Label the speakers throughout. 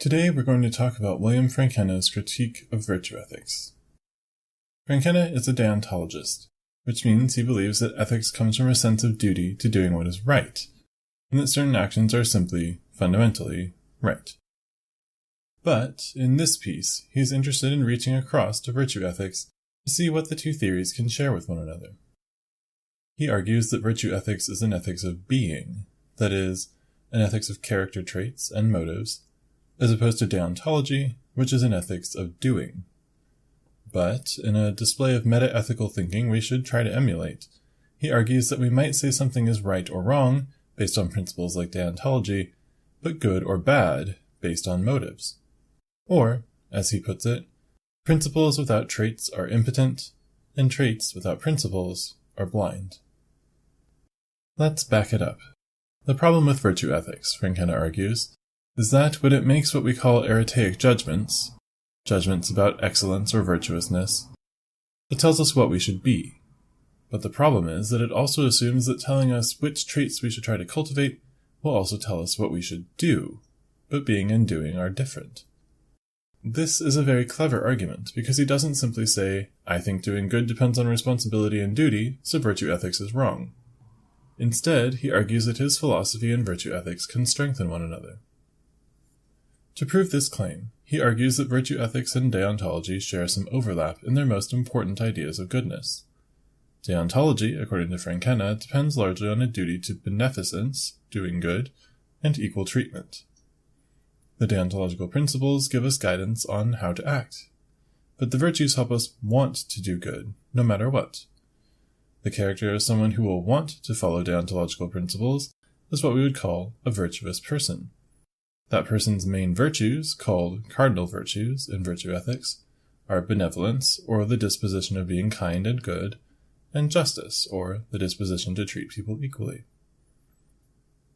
Speaker 1: Today we're going to talk about William Frankena's critique of virtue ethics. Frankena is a deontologist, which means he believes that ethics comes from a sense of duty to doing what is right, and that certain actions are simply, fundamentally, right. But, in this piece, he is interested in reaching across to virtue ethics to see what the two theories can share with one another. He argues that virtue ethics is an ethics of being, that is, an ethics of character traits and motives, as opposed to deontology, which is an ethics of doing. But, in a display of meta-ethical thinking we should try to emulate, he argues that we might say something is right or wrong, based on principles like deontology, but good or bad, based on motives. Or, as he puts it, principles without traits are impotent, and traits without principles are blind. Let's back it up. The problem with virtue ethics, Frankena argues, is that when it makes what we call eretaic judgments about excellence or virtuousness, it tells us what we should be. But the problem is that it also assumes that telling us which traits we should try to cultivate will also tell us what we should do, but being and doing are different. This is a very clever argument, because he doesn't simply say, I think doing good depends on responsibility and duty, so virtue ethics is wrong. Instead, he argues that his philosophy and virtue ethics can strengthen one another. To prove this claim, he argues that virtue ethics and deontology share some overlap in their most important ideas of goodness. Deontology, according to Frankena, depends largely on a duty to beneficence, doing good, and equal treatment. The deontological principles give us guidance on how to act, but the virtues help us want to do good, no matter what. The character of someone who will want to follow deontological principles is what we would call a virtuous person. That person's main virtues, called cardinal virtues in virtue ethics, are benevolence, or the disposition of being kind and good, and justice, or the disposition to treat people equally.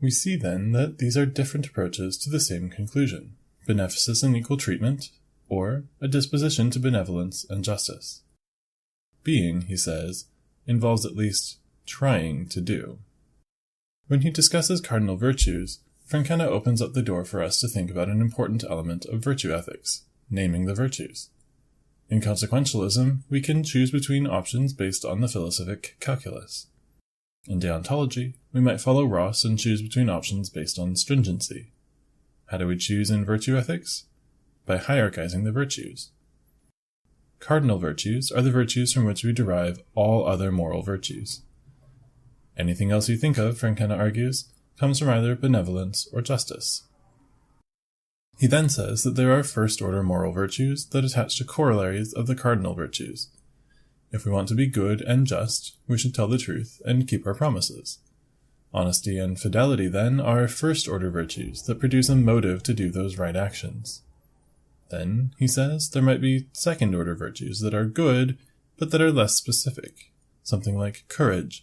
Speaker 1: We see then that these are different approaches to the same conclusion, beneficence and equal treatment, or a disposition to benevolence and justice. Being, he says, involves at least trying to do. When he discusses cardinal virtues, Frankena opens up the door for us to think about an important element of virtue ethics, naming the virtues. In consequentialism, we can choose between options based on the philosophic calculus. In deontology, we might follow Ross and choose between options based on stringency. How do we choose in virtue ethics? By hierarchizing the virtues. Cardinal virtues are the virtues from which we derive all other moral virtues. Anything else you think of, Frankena argues, comes from either benevolence or justice. He then says that there are first-order moral virtues that attach to corollaries of the cardinal virtues. If we want to be good and just, we should tell the truth and keep our promises. Honesty and fidelity, then, are first-order virtues that produce a motive to do those right actions. Then, he says, there might be second-order virtues that are good, but that are less specific, something like courage,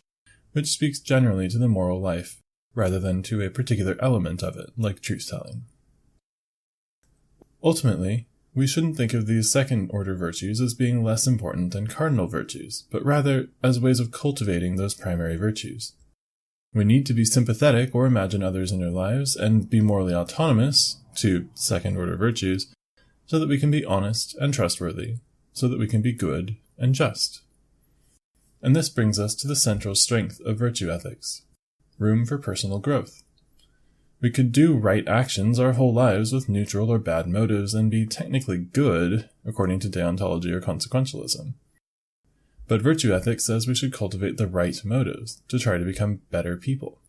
Speaker 1: which speaks generally to the moral life, rather than to a particular element of it, like truth-telling. Ultimately, we shouldn't think of these second-order virtues as being less important than cardinal virtues, but rather as ways of cultivating those primary virtues. We need to be sympathetic or imagine others in their lives and be morally autonomous to second-order virtues so that we can be honest and trustworthy, so that we can be good and just. And this brings us to the central strength of virtue ethics: room for personal growth. We could do right actions our whole lives with neutral or bad motives and be technically good, according to deontology or consequentialism. But virtue ethics says we should cultivate the right motives to try to become better people.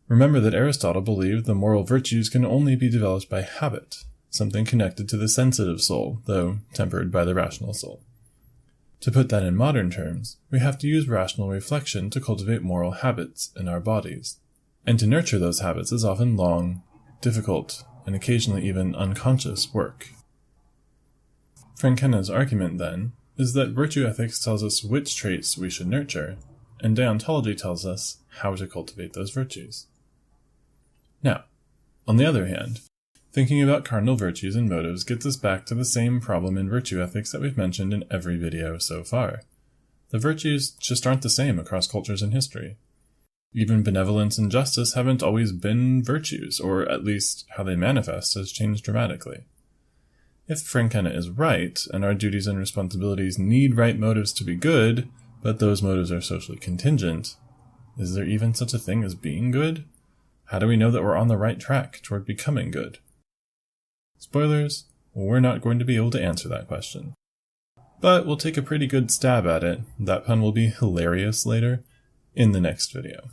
Speaker 1: Remember that Aristotle believed the moral virtues can only be developed by habit, something connected to the sensitive soul, though tempered by the rational soul. To put that in modern terms, we have to use rational reflection to cultivate moral habits in our bodies. And to nurture those habits is often long, difficult, and occasionally even unconscious work. Frankena's argument, then, is that virtue ethics tells us which traits we should nurture, and deontology tells us how to cultivate those virtues. Now, on the other hand, thinking about cardinal virtues and motives gets us back to the same problem in virtue ethics that we've mentioned in every video so far. The virtues just aren't the same across cultures and history. Even benevolence and justice haven't always been virtues, or at least how they manifest has changed dramatically. If Frankena is right, and our duties and responsibilities need right motives to be good, but those motives are socially contingent, is there even such a thing as being good? How do we know that we're on the right track toward becoming good? Spoilers, we're not going to be able to answer that question. But we'll take a pretty good stab at it. That pun will be hilarious later in the next video.